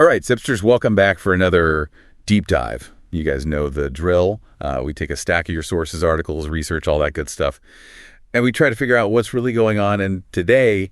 All right, Sipsters, welcome back for another deep dive. You guys know the drill. We take a stack of your sources, articles, research, all that good stuff, and we try to figure out what's really going on. And today,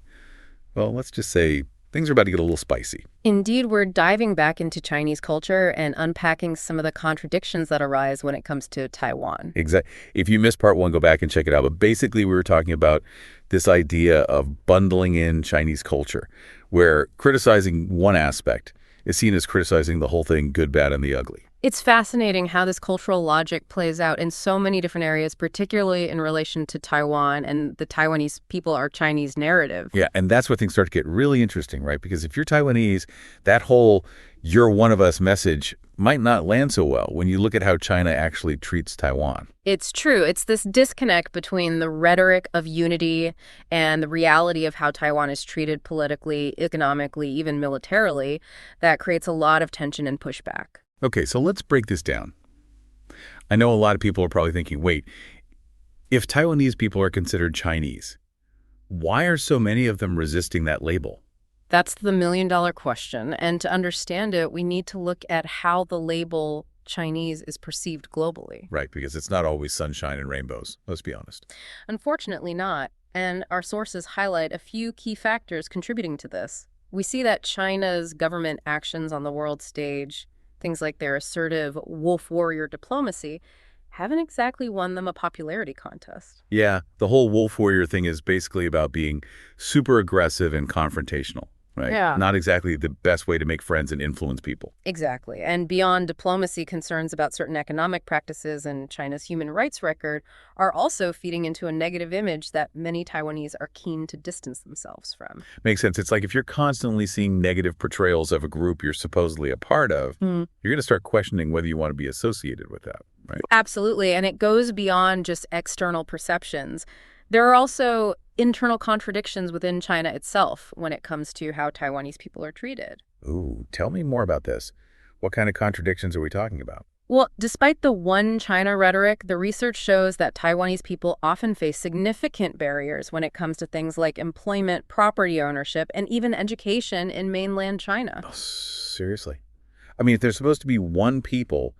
well, let's just say things are about to get a little spicy. Indeed, we're diving back into Chinese culture and unpacking some of the contradictions that arise when it comes to Taiwan. Exactly. If you missed part one, go back and check it out. But basically, we were talking about this idea of bundling in Chinese culture, where criticizing one aspect is seen as criticizing the whole thing, good, bad, and the ugly. It's fascinating how this cultural logic plays out in so many different areas, particularly in relation to Taiwan and the Taiwanese people are Chinese narrative. Yeah, and that's where things start to get really interesting, right? Because if you're Taiwanese, that whole "you're one of us" message might not land so well when you look at how China actually treats Taiwan. It's true. It's this disconnect between the rhetoric of unity and the reality of how Taiwan is treated politically, economically, even militarily, that creates a lot of tension and pushback. Okay, so let's break this down. I know a lot of people are probably thinking, wait, if Taiwanese people are considered Chinese, why are so many of them resisting that label? That's the million-dollar question. And to understand it, we need to look at how the label Chinese is perceived globally. Right, because it's not always sunshine and rainbows, let's be honest. Unfortunately not. And our sources highlight a few key factors contributing to this. We see that China's government actions on the world stage, things like their assertive wolf warrior diplomacy, haven't exactly won them a popularity contest. Yeah, the whole wolf warrior thing is basically about being super aggressive and confrontational, right? Yeah. Not exactly the best way to make friends and influence people. Exactly. And beyond diplomacy, concerns about certain economic practices and China's human rights record are also feeding into a negative image that many Taiwanese are keen to distance themselves from. Makes sense. It's like if you're constantly seeing negative portrayals of a group you're supposedly a part of, you're going to start questioning whether you want to be associated with that, right? Absolutely. And it goes beyond just external perceptions. There are also internal contradictions within China itself when it comes to how Taiwanese people are treated. Ooh, tell me more about this. What kind of contradictions are we talking about? Well, despite the one China rhetoric, the research shows that Taiwanese people often face significant barriers when it comes to things like employment, property ownership, and even education in mainland China. Oh, seriously? I mean, if they're supposed to be one people,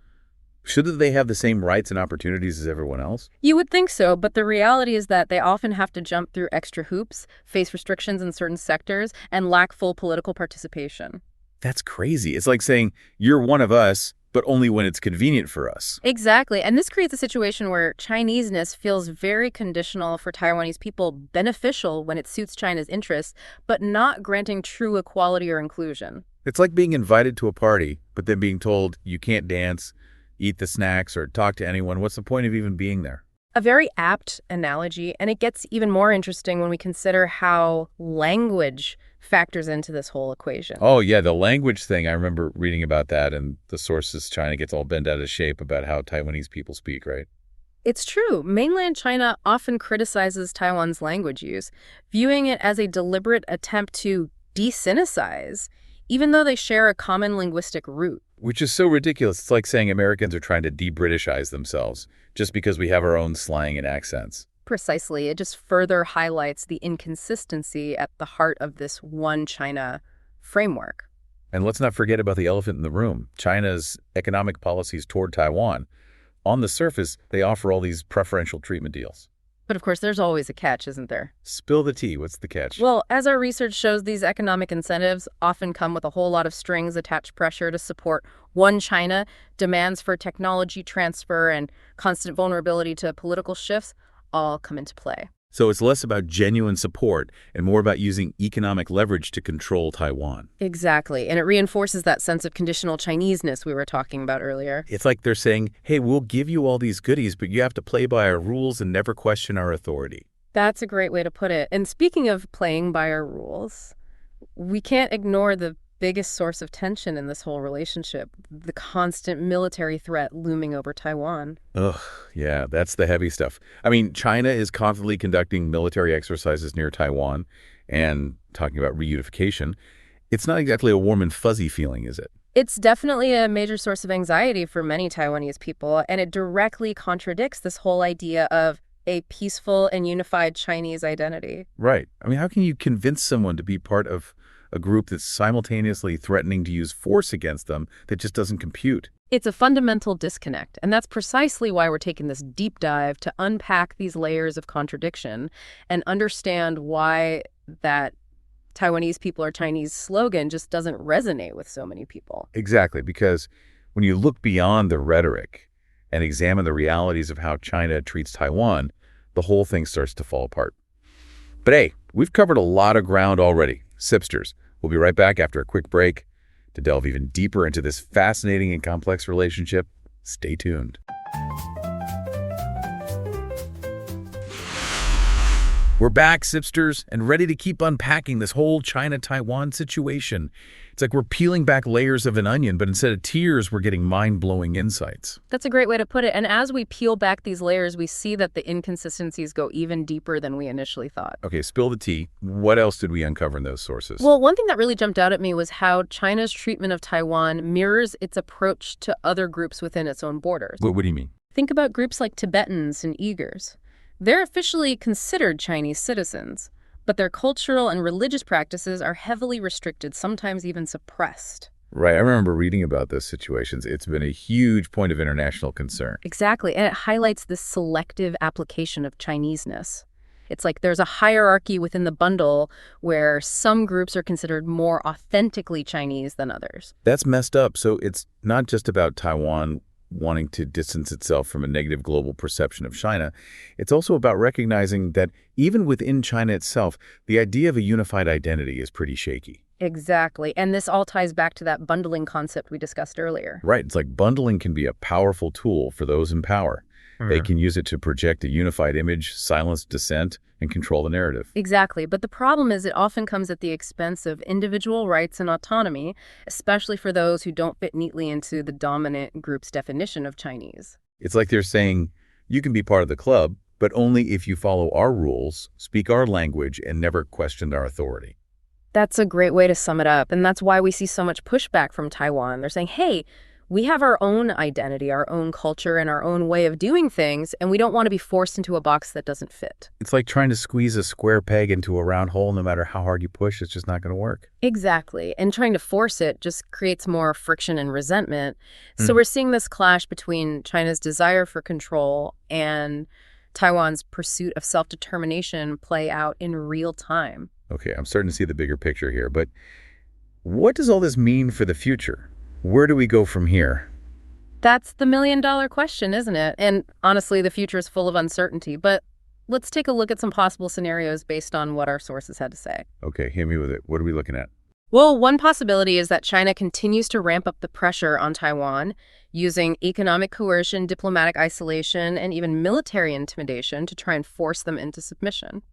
shouldn't they have the same rights and opportunities as everyone else? You would think so, but the reality is that they often have to jump through extra hoops, face restrictions in certain sectors, and lack full political participation. That's crazy. It's like saying, you're one of us, but only when it's convenient for us. Exactly. And this creates a situation where Chineseness feels very conditional for Taiwanese people, beneficial when it suits China's interests, but not granting true equality or inclusion. It's like being invited to a party, but then being told you can't dance, eat the snacks, or talk to anyone. What's the point of even being there? A very apt analogy, and it gets even more interesting when we consider how language factors into this whole equation. Oh, yeah, the language thing. I remember reading about that, and the sources China gets all bent out of shape about how Taiwanese people speak, right? It's true. Mainland China often criticizes Taiwan's language use, viewing it as a deliberate attempt to de-Sinicize, even though they share a common linguistic root. Which is so ridiculous. It's like saying Americans are trying to de-Britishize themselves just because we have our own slang and accents. Precisely. It just further highlights the inconsistency at the heart of this one China framework. And let's not forget about the elephant in the room, China's economic policies toward Taiwan. On the surface, they offer all these preferential treatment deals. But of course, there's always a catch, isn't there? Spill the tea. What's the catch? Well, as our research shows, these economic incentives often come with a whole lot of strings attached pressure to support one China, demands for technology transfer, and constant vulnerability to political shifts all come into play. So it's less about genuine support and more about using economic leverage to control Taiwan. Exactly. And it reinforces that sense of conditional Chineseness we were talking about earlier. It's like they're saying, hey, we'll give you all these goodies, but you have to play by our rules and never question our authority. That's a great way to put it. And speaking of playing by our rules, we can't ignore the biggest source of tension in this whole relationship, the constant military threat looming over Taiwan. Ugh, yeah, that's the heavy stuff. I mean, China is constantly conducting military exercises near Taiwan and talking about reunification. It's not exactly a warm and fuzzy feeling, is it? It's definitely a major source of anxiety for many Taiwanese people, and it directly contradicts this whole idea of a peaceful and unified Chinese identity. Right. I mean, how can you convince someone to be part of a group that's simultaneously threatening to use force against them that just doesn't compute. It's a fundamental disconnect, and that's precisely why we're taking this deep dive to unpack these layers of contradiction and understand why that Taiwanese people are Chinese slogan just doesn't resonate with so many people. Exactly, because when you look beyond the rhetoric and examine the realities of how China treats Taiwan, the whole thing starts to fall apart. But hey, we've covered a lot of ground already. Sipsters, we'll be right back after a quick break to delve even deeper into this fascinating and complex relationship. Stay tuned. We're back, Sipsters, and ready to keep unpacking this whole China-Taiwan situation. It's like we're peeling back layers of an onion, but instead of tears, we're getting mind-blowing insights. That's a great way to put it. And as we peel back these layers, we see that the inconsistencies go even deeper than we initially thought. Okay, spill the tea. What else did we uncover in those sources? Well, one thing that really jumped out at me was how China's treatment of Taiwan mirrors its approach to other groups within its own borders. What do you mean? Think about groups like Tibetans and Uyghurs. They're officially considered Chinese citizens, but their cultural and religious practices are heavily restricted, sometimes even suppressed. Right, I remember reading about those situations. It's been a huge point of international concern. Exactly, and it highlights this selective application of Chineseness. It's like there's a hierarchy within the bundle where some groups are considered more authentically Chinese than others. That's messed up. So it's not just about Taiwan wanting to distance itself from a negative global perception of China. It's also about recognizing that even within China itself, the idea of a unified identity is pretty shaky. Exactly. And this all ties back to that bundling concept we discussed earlier. Right. It's like bundling can be a powerful tool for those in power. They can use it to project a unified image, silence dissent, and control the narrative. Exactly. But the problem is it often comes at the expense of individual rights and autonomy, especially for those who don't fit neatly into the dominant group's definition of Chinese. It's like they're saying, you can be part of the club, but only if you follow our rules, speak our language, and never question our authority. That's a great way to sum it up. And that's why we see so much pushback from Taiwan. They're saying, hey, we have our own identity, our own culture, and our own way of doing things, and we don't want to be forced into a box that doesn't fit. It's like trying to squeeze a square peg into a round hole. No matter how hard you push, it's just not going to work. Exactly. And trying to force it just creates more friction and resentment. So we're seeing this clash between China's desire for control and Taiwan's pursuit of self-determination play out in real time. Okay, I'm starting to see the bigger picture here, but what does all this mean for the future? Where do we go from here? That's the million-dollar question, isn't it? And honestly, the future is full of uncertainty. But let's take a look at some possible scenarios based on what our sources had to say. Okay, hit me with it. What are we looking at? Well, one possibility is that China continues to ramp up the pressure on Taiwan, using economic coercion, diplomatic isolation, and even military intimidation to try and force them into submission.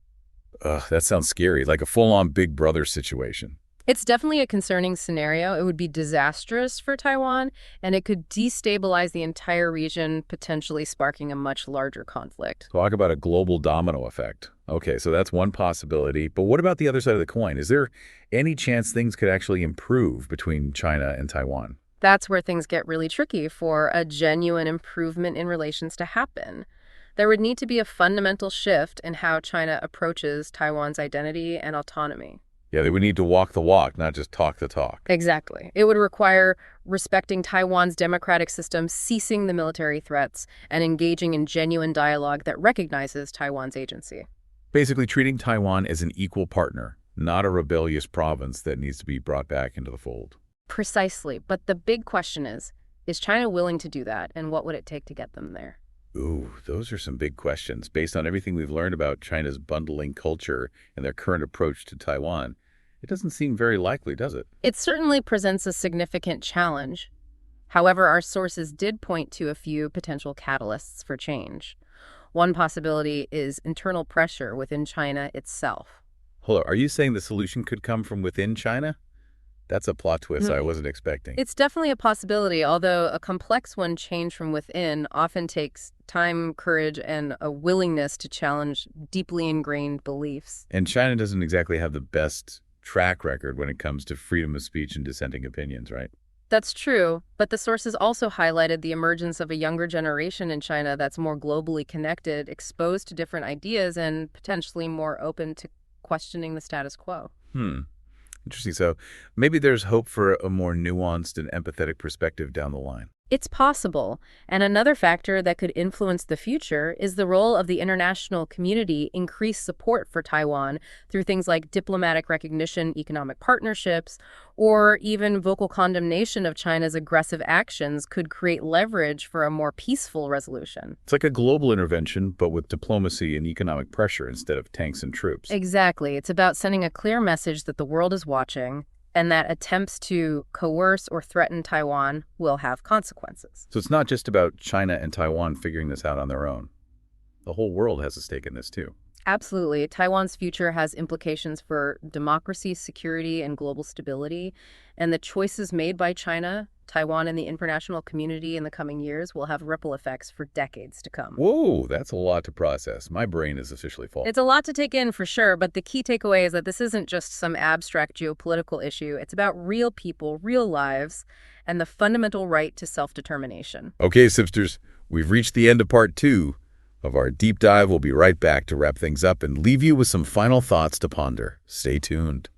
Ugh, that sounds scary, like a full-on Big Brother situation. It's definitely a concerning scenario. It would be disastrous for Taiwan, and it could destabilize the entire region, potentially sparking a much larger conflict. Talk about a global domino effect. Okay, so that's one possibility. But what about the other side of the coin? Is there any chance things could actually improve between China and Taiwan? That's where things get really tricky for a genuine improvement in relations to happen. There would need to be a fundamental shift in how China approaches Taiwan's identity and autonomy. Yeah, they would need to walk the walk, not just talk the talk. Exactly. It would require respecting Taiwan's democratic system, ceasing the military threats, and engaging in genuine dialogue that recognizes Taiwan's agency. Basically treating Taiwan as an equal partner, not a rebellious province that needs to be brought back into the fold. Precisely. But the big question is China willing to do that, and what would it take to get them there? Ooh, those are some big questions. Based on everything we've learned about China's bundling culture and their current approach to Taiwan, it doesn't seem very likely, does it? It certainly presents a significant challenge. However, our sources did point to a few potential catalysts for change. One possibility is internal pressure within China itself. Hold on, are you saying the solution could come from within China? That's a plot twist I wasn't expecting. It's definitely a possibility, although a complex one change from within often takes time, courage, and a willingness to challenge deeply ingrained beliefs. And China doesn't exactly have the best track record when it comes to freedom of speech and dissenting opinions, right? That's true, but the sources also highlighted the emergence of a younger generation in China that's more globally connected, exposed to different ideas, and potentially more open to questioning the status quo. Interesting. So maybe there's hope for a more nuanced and empathetic perspective down the line. It's possible. And another factor that could influence the future is the role of the international community increased support for Taiwan through things like diplomatic recognition, economic partnerships, or even vocal condemnation of China's aggressive actions could create leverage for a more peaceful resolution. It's like a global intervention, but with diplomacy and economic pressure instead of tanks and troops. Exactly. It's about sending a clear message that the world is watching, and that attempts to coerce or threaten Taiwan will have consequences. So it's not just about China and Taiwan figuring this out on their own. The whole world has a stake in this too. Absolutely. Taiwan's future has implications for democracy, security, and global stability. And the choices made by China, Taiwan, and the international community in the coming years will have ripple effects for decades to come. Whoa, that's a lot to process. My brain is officially full. It's a lot to take in for sure, but the key takeaway is that this isn't just some abstract geopolitical issue. It's about real people, real lives, and the fundamental right to self-determination. Okay, Sipsters, we've reached the end of part 2 of our deep dive. We'll be right back to wrap things up and leave you with some final thoughts to ponder. Stay tuned.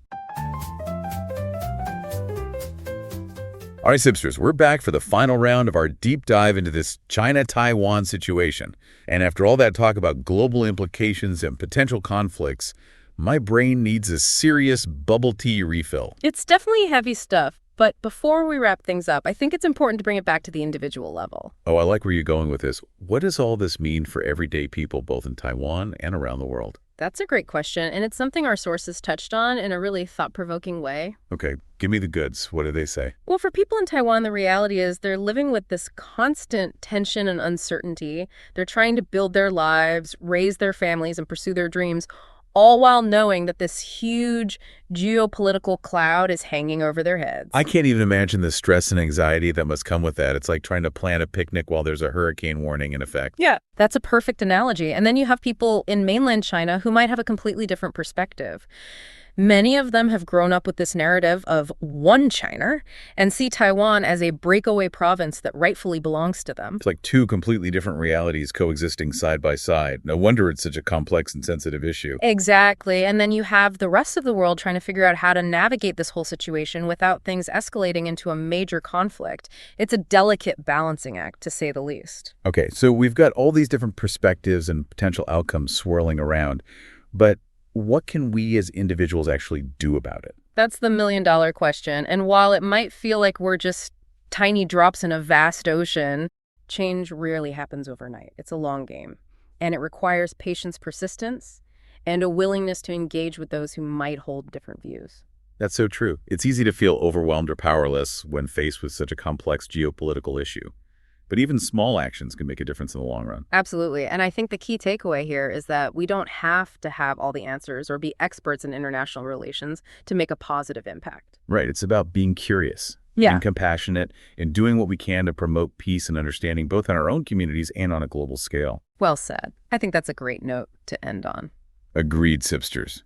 All right, Sipsters, we're back for the final round of our deep dive into this China-Taiwan situation. And after all that talk about global implications and potential conflicts, my brain needs a serious bubble tea refill. It's definitely heavy stuff, but before we wrap things up, I think it's important to bring it back to the individual level. Oh, I like where you're going with this. What does all this mean for everyday people both in Taiwan and around the world? That's a great question, and it's something our sources touched on in a really thought-provoking way. Okay, give me the goods. What do they say? Well, for people in Taiwan, the reality is they're living with this constant tension and uncertainty. They're trying to build their lives, raise their families, and pursue their dreams, all while knowing that this huge geopolitical cloud is hanging over their heads. I can't even imagine the stress and anxiety that must come with that. It's like trying to plan a picnic while there's a hurricane warning in effect. Yeah, that's a perfect analogy. And then you have people in mainland China who might have a completely different perspective. Many of them have grown up with this narrative of one China and see Taiwan as a breakaway province that rightfully belongs to them. It's like two completely different realities coexisting side by side. No wonder it's such a complex and sensitive issue. Exactly. And then you have the rest of the world trying to figure out how to navigate this whole situation without things escalating into a major conflict. It's a delicate balancing act, to say the least. Okay, so we've got all these different perspectives and potential outcomes swirling around, but what can we as individuals actually do about it? That's the million-dollar question. And while it might feel like we're just tiny drops in a vast ocean, change rarely happens overnight. It's a long game. And it requires patience, persistence, and a willingness to engage with those who might hold different views. That's so true. It's easy to feel overwhelmed or powerless when faced with such a complex geopolitical issue. But even small actions can make a difference in the long run. Absolutely. And I think the key takeaway here is that we don't have to have all the answers or be experts in international relations to make a positive impact. Right. It's about being curious, Yeah. being compassionate, and doing what we can to promote peace and understanding both in our own communities and on a global scale. Well said. I think that's a great note to end on. Agreed, Sipsters.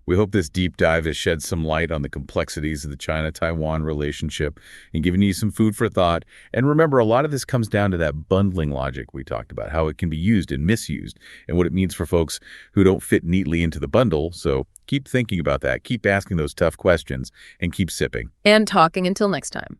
We hope this deep dive has shed some light on the complexities of the China-Taiwan relationship and given you some food for thought. And remember, a lot of this comes down to that bundling logic we talked about, how it can be used and misused, and what it means for folks who don't fit neatly into the bundle. So keep thinking about that, keep asking those tough questions, and keep sipping. And talking until next time.